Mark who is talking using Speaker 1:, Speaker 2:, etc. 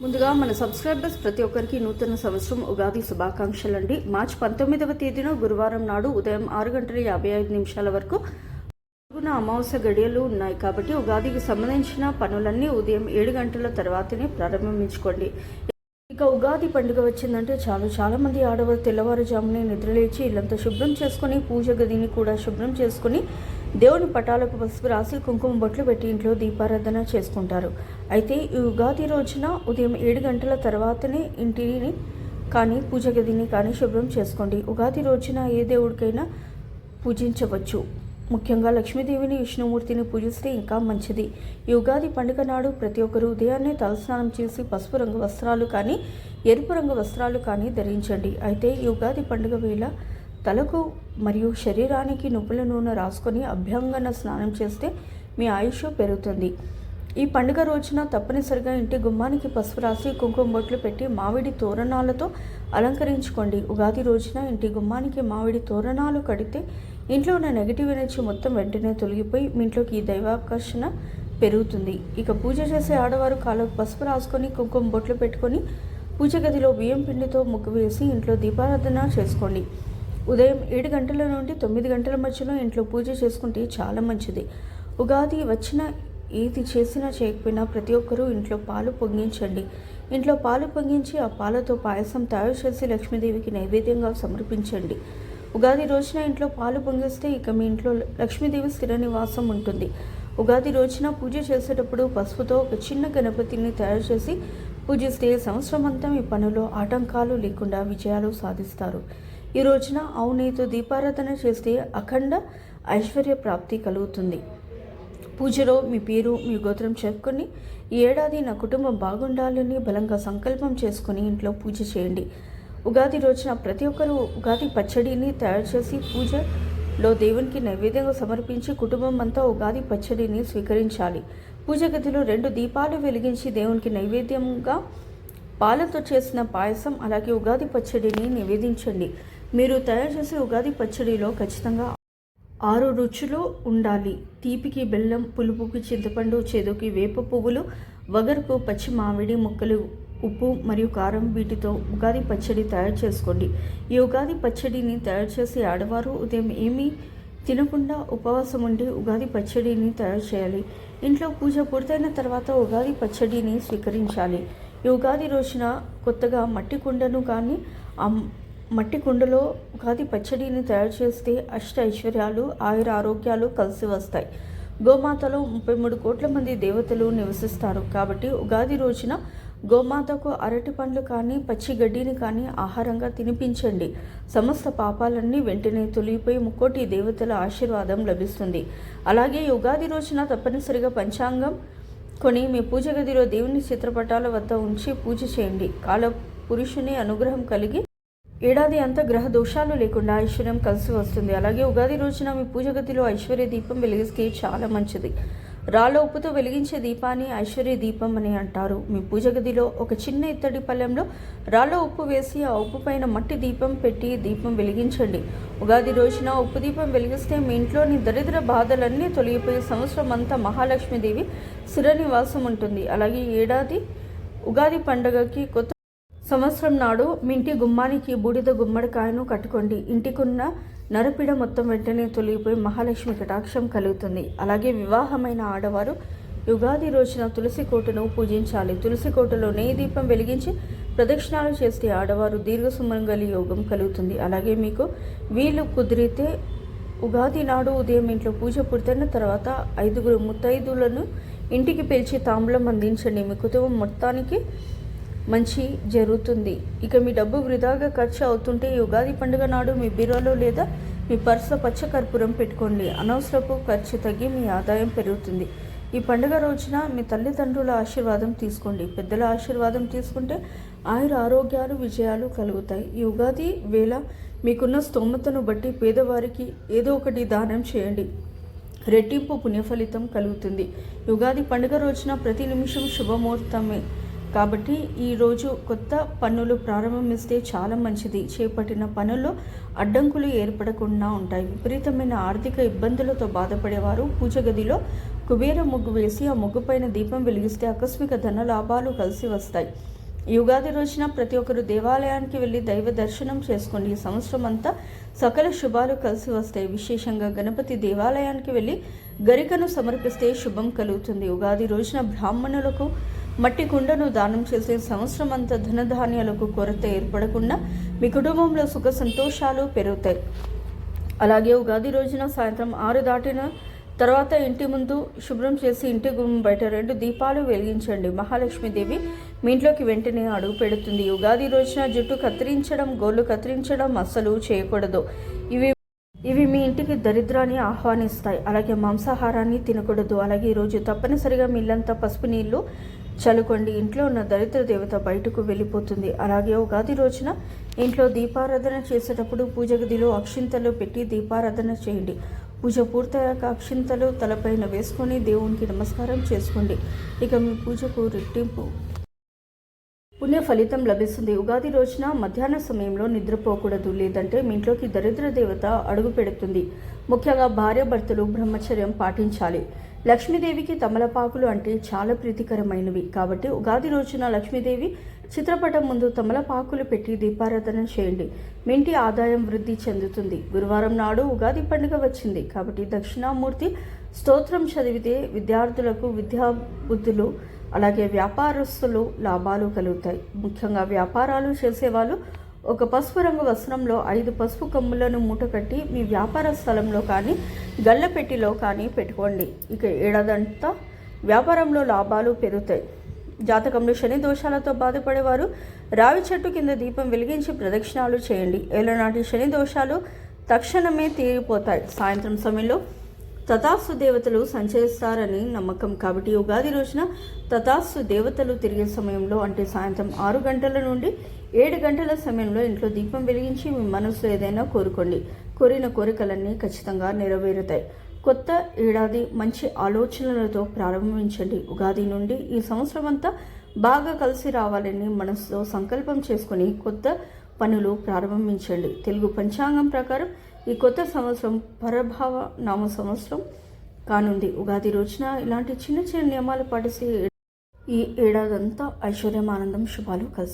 Speaker 1: ముందుగా మన సబ్స్క్రైబర్స్ ప్రతి ఒక్కరికి నూతన సంవత్సరం ఉగాది శుభాకాంక్షలు అండి. మార్చి 19వ తేదీన గురువారం నాడు ఉదయం 6:55 వరకు అమావాస్య గడియలు ఉన్నాయి. కాబట్టి ఉగాదికి సంబంధించిన పనులన్నీ ఉదయం 7 గంటల తర్వాతనే ప్రారంభించుకోండి. ఇక ఉగాది పండుగ వచ్చిందంటే చాలా మంది ఆడవారు తెల్లవారుజామునే నిద్రలేచి ఇల్లంతా శుభ్రం చేసుకొని పూజ గదిని కూడా శుభ్రం చేసుకుని దేవుని పటాలకు పసుపు రాసి కుంకుమ బొట్లు పెట్టి ఇంట్లో దీపారాధన చేసుకుంటారు. అయితే ఈ ఉగాది రోజున ఉదయం 7 గంటల తర్వాతనే ఇంటిని కానీ పూజ గదిని కానీ శుభ్రం చేసుకోండి. ఉగాది రోజున ఏ దేవుడికైనా పూజించవచ్చు. ముఖ్యంగా లక్ష్మీదేవిని, విష్ణుమూర్తిని పూజిస్తే ఇంకా మంచిది. ఈ ఉగాది పండుగ నాడు ప్రతి ఒక్కరూ ఉదయాన్నే తలస్నానం చేసి పసుపు రంగు వస్త్రాలు కానీ ఎరుపు రంగు వస్త్రాలు కానీ ధరించండి. అయితే ఈ ఉగాది పండుగ వేళ తలకు మరియు శరీరానికి నువ్వుల నూనె రాసుకొని అభ్యంగన స్నానం చేస్తే మీ ఆయుష్ పెరుగుతుంది. ఈ పండుగ రోజున తప్పనిసరిగా ఇంటి గుమ్మానికి పసుపు రాసి కుంకుమ బొట్లు పెట్టి మామిడి తోరణాలతో అలంకరించుకోండి. ఉగాది రోజున ఇంటి గుమ్మానికి మామిడి తోరణాలు కడితే ఇంట్లో ఉన్న నెగిటివ్ ఎనర్జీ మొత్తం వెంటనే తొలగిపోయి మీ ఇంట్లోకి ఈ దైవాకర్షణ పెరుగుతుంది. ఇక పూజ చేసే ఆడవారు కాళ్ళకు పసుపు రాసుకొని కుంకుమ బొట్లు పెట్టుకొని పూజ గదిలో బియ్యం పిండితో ముగ్గు వేసి ఇంట్లో దీపారాధన చేసుకోండి. ఉదయం 7 గంటల నుండి 9 గంటల మధ్యలో ఇంట్లో పూజ చేసుకుంటే చాలా మంచిది. ఉగాది వచ్చిన ఏది చేసినా చేయకపోయినా ప్రతి ఒక్కరూ ఇంట్లో పాలు పొంగించండి. ఇంట్లో పాలు పొంగించి ఆ పాలతో పాయసం తయారు చేసి లక్ష్మీదేవికి నైవేద్యంగా సమర్పించండి. ఉగాది రోజున ఇంట్లో పాలు పొంగిస్తే ఇక మీ ఇంట్లో లక్ష్మీదేవి స్థిర నివాసం ఉంటుంది. ఉగాది రోజున పూజ చేసేటప్పుడు పసుపుతో ఒక చిన్న గణపతిని తయారు చేసి పూజిస్తే సంవత్సరం అంతా మీ పనుల్లో ఆటంకాలు లేకుండా విజయాలు సాధిస్తారు. ఈ రోజున ఆవు నెయ్యితో దీపారాధన చేస్తే అఖండ ఐశ్వర్య ప్రాప్తి కలుగుతుంది. పూజలో మీ పేరు, మీ గోత్రం చెప్పుకొని ఈ ఏడాది నా కుటుంబం బాగుండాలని బలంగా సంకల్పం చేసుకుని ఇంట్లో పూజ చేయండి. ఉగాది రోజున ప్రతి ఒక్కరూ ఉగాది పచ్చడిని తయారు చేసి పూజలో దేవునికి నైవేద్యంగా సమర్పించి కుటుంబం అంతా ఉగాది పచ్చడిని స్వీకరించాలి. పూజ గదిలో 2 దీపాలు వెలిగించి దేవునికి నైవేద్యంగా పాలతో చేసిన పాయసం అలాగే ఉగాది పచ్చడిని నివేదించండి. మీరు తయారు చేసే ఉగాది పచ్చడిలో ఖచ్చితంగా 6 రుచులు ఉండాలి. తీపికి బెల్లం, పులుపుకి చింతపండు, చేదుకి వేప పువ్వులు, వగరుకు పచ్చి మామిడి ముక్కలు, ఉప్పు మరియు కారం వీటితో ఉగాది పచ్చడి తయారు చేసుకోండి. ఈ ఉగాది పచ్చడిని తయారు చేసి ఆడవారు ఉదయం ఏమీ తినకుండా ఉపవాసం ఉండి ఉగాది పచ్చడిని తయారు చేయాలి. ఇంట్లో పూజ పూర్తయిన తర్వాత ఉగాది పచ్చడిని స్వీకరించాలి. ఈ ఉగాది రోజున కొత్తగా మట్టి కుండను కానీ మట్టి కుండలో ఉగాది పచ్చడిని తయారు చేస్తే అష్ట ఐశ్వర్యాలు, ఆయుర ఆరోగ్యాలు కలిసి వస్తాయి. గోమాతలో 33 కోట్ల మంది దేవతలు నివసిస్తారు. కాబట్టి ఉగాది రోజున గోమాతకు అరటి పండ్లు కానీ పచ్చి గడ్డిని కానీ ఆహారంగా తినిపించండి. సమస్త పాపాలన్నీ వెంటనే తొలిగిపోయి 3 కోటి దేవతల ఆశీర్వాదం లభిస్తుంది. అలాగే ఉగాది రోజున తప్పనిసరిగా పంచాంగం కొని మీ పూజ గదిలో దేవుని చిత్రపటాల వద్ద ఉంచి పూజ చేయండి. కాల పురుషుని అనుగ్రహం కలిగి ఏడాది అంతా గ్రహ దోషాలు లేకుండా ఐశ్వర్యం కలిసి వస్తుంది. అలాగే ఉగాది రోజున మీ పూజ గదిలో ఐశ్వర్య దీపం వెలిగిస్తే చాలా మంచిది. రాళ్ళ ఉప్పుతో వెలిగించే దీపాన్ని ఐశ్వర్య దీపం అని అంటారు. మీ పూజ గదిలో ఒక చిన్న ఇత్తడి పళ్ళెంలో రాళ్ళ ఉప్పు వేసి ఆ ఉప్పు పైన మట్టి దీపం పెట్టి దీపం వెలిగించండి. ఉగాది రోజున ఉప్పు దీపం వెలిగిస్తే మీ ఇంట్లోని దరిద్ర బాధలన్నీ తొలగిపోయి సంవత్సరం అంతా మహాలక్ష్మీదేవి స్థిర నివాసం ఉంటుంది. అలాగే ఏడాది ఉగాది పండుగకి కొత్త సంవత్సరం నాడు మీ ఇంటి గుమ్మానికి బూడిద గుమ్మడికాయను కట్టుకోండి. ఇంటికున్న నరపిడ మొత్తం వెంటనే తొలగిపోయి మహాలక్ష్మి కటాక్షం కలుగుతుంది. అలాగే వివాహమైన ఆడవారు ఉగాది రోజున తులసి కోటను పూజించాలి. తులసి కోటలో నెయ్యి దీపం వెలిగించి ప్రదక్షిణాలు చేస్తే ఆడవారు దీర్ఘ సుమంగళి యోగం కలుగుతుంది. అలాగే మీకు వీలు కుదిరితే ఉగాది నాడు ఉదయం ఇంట్లో పూజ పూర్తయిన తర్వాత 5 ముత్తైదులను ఇంటికి పిలిచి తాంబూలం అందించండి. మీ కుటుంబం మొత్తానికి మంచి జరుగుతుంది. ఇక మీ డబ్బు వృధాగా ఖర్చు అవుతుంటే ఈ ఉగాది పండుగ నాడు మీ బీరోలో లేదా మీ పర్సులో పచ్చ కర్పూరం పెట్టుకోండి. అనవసరపు ఖర్చు తగ్గి మీ ఆదాయం పెరుగుతుంది. ఈ పండుగ రోజున మీ తల్లిదండ్రుల ఆశీర్వాదం తీసుకోండి. పెద్దల ఆశీర్వాదం తీసుకుంటే ఆయుర ఆరోగ్యాలు, విజయాలు కలుగుతాయి. ఈ ఉగాది వేళ మీకున్న స్తోమతను బట్టి పేదవారికి ఏదో ఒకటి దానం చేయండి. రెట్టింపు పుణ్యఫలితం కలుగుతుంది. ఉగాది పండుగ రోజున ప్రతి నిమిషం శుభముహూర్తమే. కాబట్టి ఈరోజు కొత్త పనులు ప్రారంభిస్తే చాలా మంచిది. చేపట్టిన పనుల్లో అడ్డంకులు ఏర్పడకుండా ఉంటాయి. విపరీతమైన ఆర్థిక ఇబ్బందులతో బాధపడేవారు పూజ గదిలో కుబేర ముగ్గు వేసి ఆ ముగ్గు పైన దీపం వెలిగిస్తే ఆకస్మిక ధన లాభాలు కలిసి వస్తాయి. ఈ ఉగాది రోజున ప్రతి ఒక్కరు దేవాలయానికి వెళ్ళి దైవ దర్శనం చేసుకోండి. ఈ సంవత్సరం అంతా సకల శుభాలు కలిసి వస్తాయి. విశేషంగా గణపతి దేవాలయానికి వెళ్ళి గరికను సమర్పిస్తే శుభం కలుగుతుంది. ఉగాది రోజున బ్రాహ్మణులకు మట్టి కుండను దానం చేసే సంవత్సరం అంతా ధనధాన్యాలకు కొరత ఏర్పడకుండా మీ కుటుంబంలో సుఖ సంతోషాలు పెరుగుతాయి. అలాగే ఉగాది రోజున సాయంత్రం 6 దాటిన తర్వాత ఇంటి ముందు శుభ్రం చేసి ఇంటి గుమ్మం బయట 2 దీపాలు వెలిగించండి. మహాలక్ష్మీదేవి మీ ఇంట్లోకి వెంటనే అడుగు పెడుతుంది. ఉగాది రోజున జుట్టు కత్తిరించడం, గోళ్ళు కత్తిరించడం అస్సలు చేయకూడదు. ఇవి మీ ఇంటికి దరిద్రాన్ని ఆహ్వానిస్తాయి. అలాగే మాంసాహారాన్ని తినకూడదు. అలాగే ఈరోజు తప్పనిసరిగా మీ ఇల్లంతా పసుపు నీళ్లు చల్లుకోండి. ఇంట్లో ఉన్న దరిద్ర దేవత బయటకు వెళ్ళిపోతుంది. అలాగే ఉగాది రోజున ఇంట్లో దీపారాధన చేసేటప్పుడు పూజ గదిలో అక్షింతలు పెట్టి దీపారాధన చేయండి. పూజ పూర్తయ్యాక అక్షింతలు తలపైన వేసుకొని దేవునికి నమస్కారం చేసుకోండి. ఇక మీ పూజకు రెట్టింపు పుణ్య ఫలితం లభిస్తుంది. ఉగాది రోజున మధ్యాహ్న సమయంలో నిద్రపోకూడదు, లేదంటే మీ ఇంట్లోకి దరిద్ర దేవత అడుగు పెడుతుంది. ముఖ్యంగా భార్యాభర్తలు బ్రహ్మచర్యం పాటించాలి. లక్ష్మీదేవికి తమలపాకులు అంటే చాలా ప్రీతికరమైనవి కాబట్టి ఉగాది రోజున లక్ష్మీదేవి చిత్రపటం ముందు తమలపాకులు పెట్టి దీపారాధన చేయండి. మీ ఇంటి ఆదాయం వృద్ధి చెందుతుంది. గురువారం నాడు ఉగాది పండుగ వచ్చింది కాబట్టి దక్షిణామూర్తి స్తోత్రం చదివితే విద్యార్థులకు విద్యాబుద్ధులు అలాగే వ్యాపారస్తులు లాభాలు కలుగుతాయి. ముఖ్యంగా వ్యాపారాలు చేసేవాళ్ళు ఒక పసుపు రంగు వస్త్రంలో 5 పసుపు కొమ్ములను మూటకట్టి మీ వ్యాపార స్థలంలో కానీ గల్లపెట్టిలో కానీ పెట్టుకోండి. ఇక ఏడాదంతా వ్యాపారంలో లాభాలు పెరుగుతాయి. జాతకంలో శని దోషాలతో బాధపడేవారు రావి చెట్టు కింద దీపం వెలిగించి ప్రదక్షిణాలు చేయండి. ఏలనాటి శని దోషాలు తక్షణమే తీరిపోతాయి. సాయంత్రం సమయంలో తథాస్తు దేవతలు సంచరిస్తారని నమ్మకం కాబట్టి ఉగాది రోజున తథాస్తు దేవతలు తిరిగే సమయంలో అంటే సాయంత్రం 6 గంటల నుండి 7 గంటల సమయంలో ఇంట్లో దీపం వెలిగించి మీ మనసులో ఏదైనా కోరుకోండి. కోరిన కోరికలన్నీ ఖచ్చితంగా నెరవేరుతాయి. కొత్త ఏడాది మంచి ఆలోచనలతో ప్రారంభించండి. ఉగాది నుండి ఈ సంవత్సరం అంతా బాగా కలిసి రావాలని మనసులో సంకల్పం చేసుకొని కొత్త పనులు ప్రారంభించండి. తెలుగు పంచాంగం ప్రకారం ఈ కొత్త సంవత్సరం పరభావ నామ సంవత్సరం కానుంది. ఉగాది రోజున ఇలాంటి చిన్న చిన్న నియమాలు పాటిస్తే ఈ ఏడాదంతా ఐశ్వర్యం, ఆనందం, శుభాలు కలిసి